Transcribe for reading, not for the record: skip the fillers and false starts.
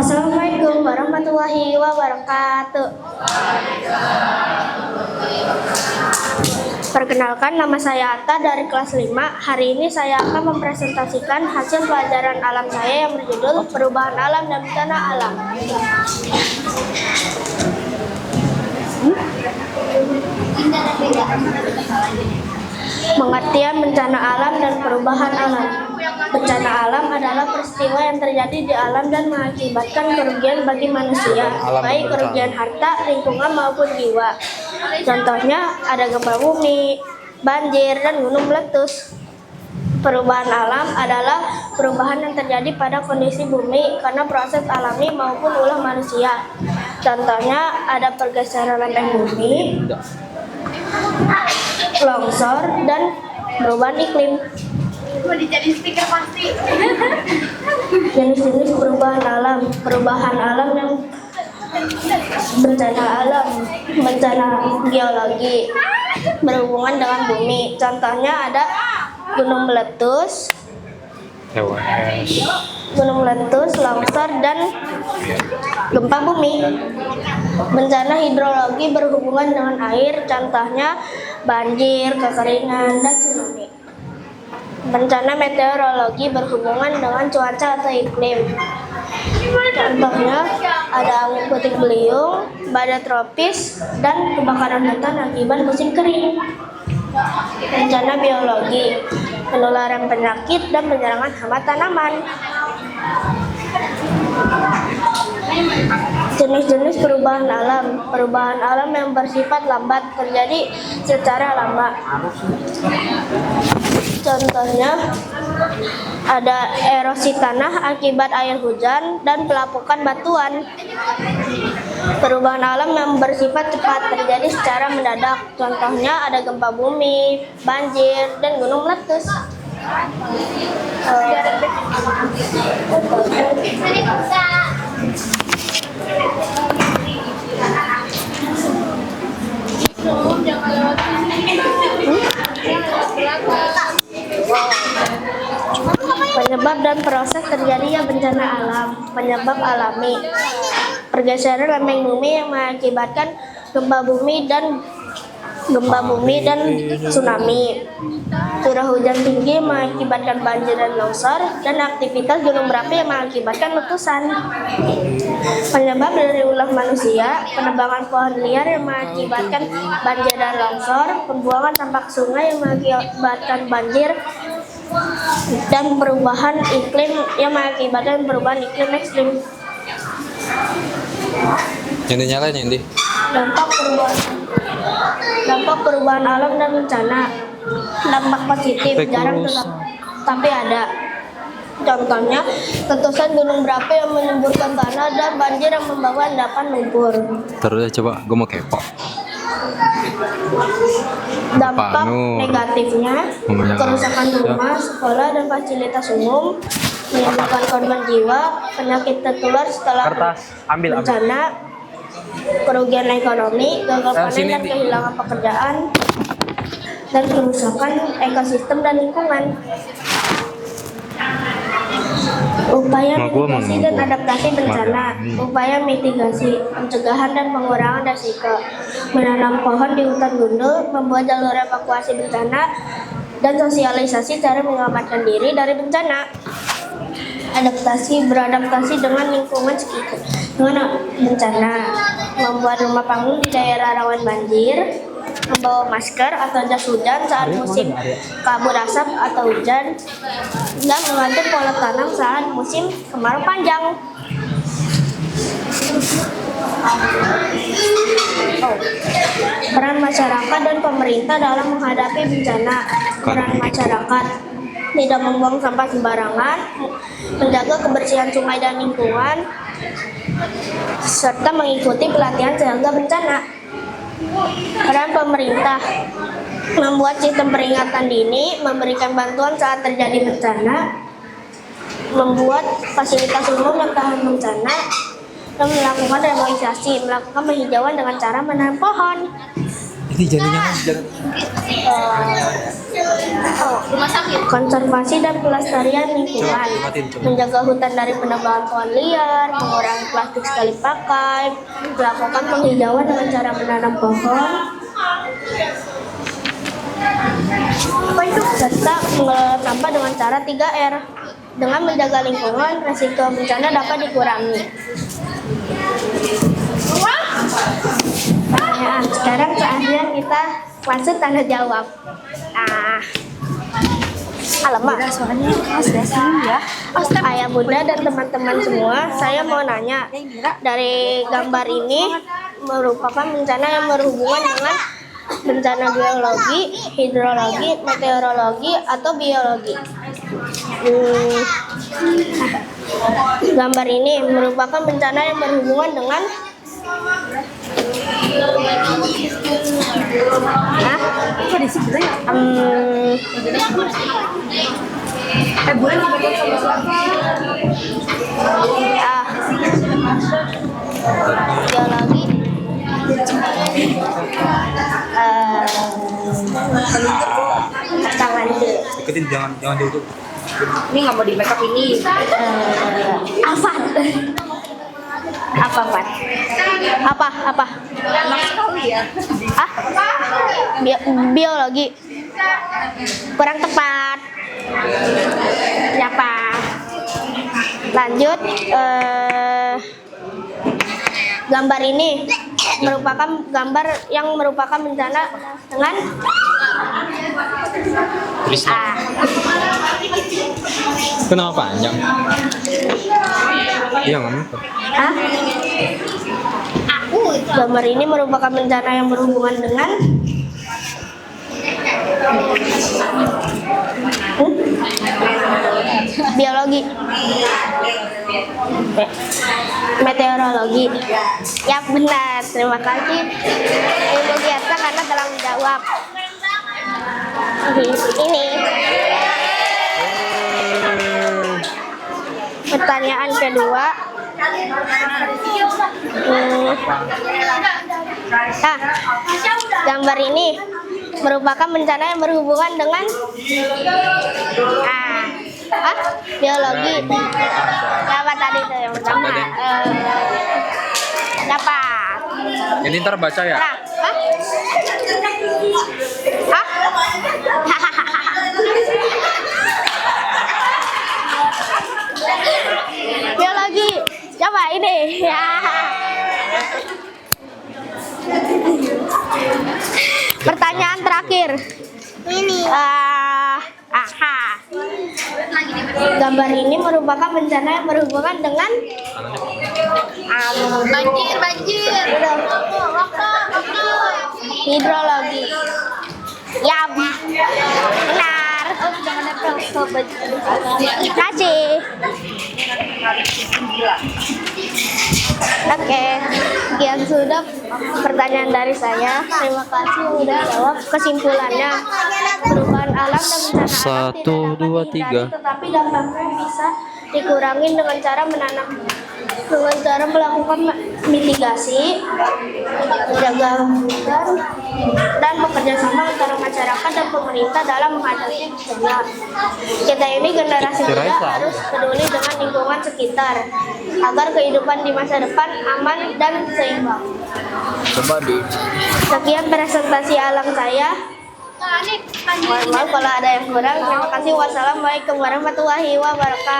Assalamualaikum warahmatullahi wabarakatuh. Perkenalkan, nama saya Atta dari kelas 5. Hari ini saya akan mempresentasikan hasil pelajaran alam saya yang berjudul Perubahan Alam dan Bencana Alam. Pengertian bencana alam dan perubahan alam. Bencana alam adalah peristiwa yang terjadi di alam dan mengakibatkan kerugian bagi manusia, baik kerugian harta, lingkungan maupun jiwa. Contohnya ada gempa bumi, banjir, dan gunung meletus. Perubahan alam adalah perubahan yang terjadi pada kondisi bumi karena proses alami maupun ulah manusia. Contohnya ada pergeseran lempeng bumi, longsor, dan perubahan iklim. Jenis-jenis perubahan alam yang bencana alam, bencana geologi berhubungan dengan bumi. Contohnya ada gunung meletus, longsor, dan gempa bumi. Bencana hidrologi berhubungan dengan air, contohnya banjir, kekeringan, dan tsunami. Bencana meteorologi berhubungan dengan cuaca atau iklim. Contohnya ada angin puting beliung, badai tropis, dan kebakaran hutan akibat musim kering. Bencana biologi, penularan penyakit dan penyerangan hama tanaman. Jenis-jenis perubahan alam yang bersifat lambat terjadi secara lama. Contohnya ada erosi tanah akibat air hujan dan pelapukan batuan. Perubahan alam yang bersifat cepat terjadi secara mendadak. Contohnya ada gempa bumi, banjir, dan gunung meletus. Penyebab dan proses terjadinya bencana alam. Penyebab alami, pergeseran lempeng bumi yang mengakibatkan gempa bumi dan tsunami. Curah hujan tinggi mengakibatkan banjir dan longsor, dan aktivitas gunung berapi yang mengakibatkan letusan. Penyebab dari ulah manusia, penebangan pohon liar yang mengakibatkan banjir dan longsor, pembuangan sampah sungai yang mengakibatkan banjir, dan perubahan iklim yang mengakibatkan perubahan iklim ekstrim. Yang dinyalain ini. Dampak perubahan alam dan bencana. Dampak positif jarang tapi ada. Contohnya letusan gunung berapi yang menyemburkan tanah dan banjir yang membawa endapan lumpur. Terus coba, gue mau kepo. Dampak negatifnya, kerusakan rumah, sekolah, dan fasilitas umum, menimbulkan korban jiwa, penyakit tertular setelah bencana, kerugian ekonomi, gagal panen dan kehilangan pekerjaan, dan kerusakan ekosistem dan lingkungan. Upaya mitigasi dan adaptasi bencana. Upaya mitigasi, pencegahan dan pengurangan risiko. Menanam pohon di hutan gundul, membuat jalur evakuasi bencana, dan sosialisasi cara menyelamatkan diri dari bencana. Beradaptasi dengan lingkungan sekitar dengan bencana. Membuat rumah panggung di daerah rawan banjir, membawa masker atau jas hujan saat musim kabut asap atau hujan, dan mengatur pola tanam saat musim kemarau panjang. Peran masyarakat dan pemerintah dalam menghadapi bencana. Peran masyarakat: tidak membuang sampah sembarangan, menjaga kebersihan sungai dan lingkungan, serta mengikuti pelatihan siaga bencana. Peran pemerintah: membuat sistem peringatan dini, memberikan bantuan saat terjadi bencana, membuat fasilitas umum yang tahan bencana, dan melakukan reboisasi, melakukan penghijauan dengan cara menanam pohon. Ini jangan jangan. Rumah sakit. Konservasi dan pelestarian lingkungan, menjaga hutan dari penebangan pohon liar, mengurangi plastik sekali pakai, melakukan penghijauan dengan cara menanam pohon, serta mengelola sampah dengan cara 3R. Dengan menjaga lingkungan, resiko bencana dapat dikurangi. Pertanyaan. Sekarang saatnya kita masuk tanda jawab. Alamak. Suaranya keras ya. Ayah bunda dan teman-teman semua, saya mau nanya, dari gambar ini merupakan bencana yang berhubungan dengan bencana geologi, hidrologi, meteorologi, atau biologi. Gambar ini merupakan bencana yang berhubungan dengan geologi, tangan dulu. Deketin jangan jauh. Ini nggak mau di makeup ini. Apa? Apa? Enak sekali ya. Biologi. Kurang tepat. Siapa? Lanjut. Gambar ini merupakan gambar yang merupakan bencana dengan Kenapa panjang? Iya nggak Gambar ini merupakan bencana yang berhubungan dengan biologi, meteorologi. Ya benar, terima kasih Ibu Giarta karena telah menjawab. Ini pertanyaan kedua. Gambar ini merupakan bencana yang berhubungan dengan biologi. Siapa tadi itu yang pertama? Siapa? Ini ntar baca ya. Biologi. Coba ini. Pertanyaan terakhir. Ini. Gambar ini merupakan bencana yang berhubungan dengan banjir. Hidrologi. Ya, benar. Terima kasih. Oke, sekian sudah pertanyaan dari saya. Terima kasih sudah jawab. Kesimpulannya, perubahan alam dan bencana alam 1, 2, 3. tetapi dampaknya bisa dikurangi dengan cara melakukan mitigasi, menjaga hutan, dan bekerja sama antara masyarakat dan pemerintah dalam menghadapi bencana. Kita ini generasi muda harus peduli dengan lingkungan sekitar agar kehidupan di masa depan aman dan seimbang. Sekian presentasi alam saya. Mohon maaf kalau ada yang kurang. Terima kasih. Wassalamualaikum warahmatullahi wabarakatuh.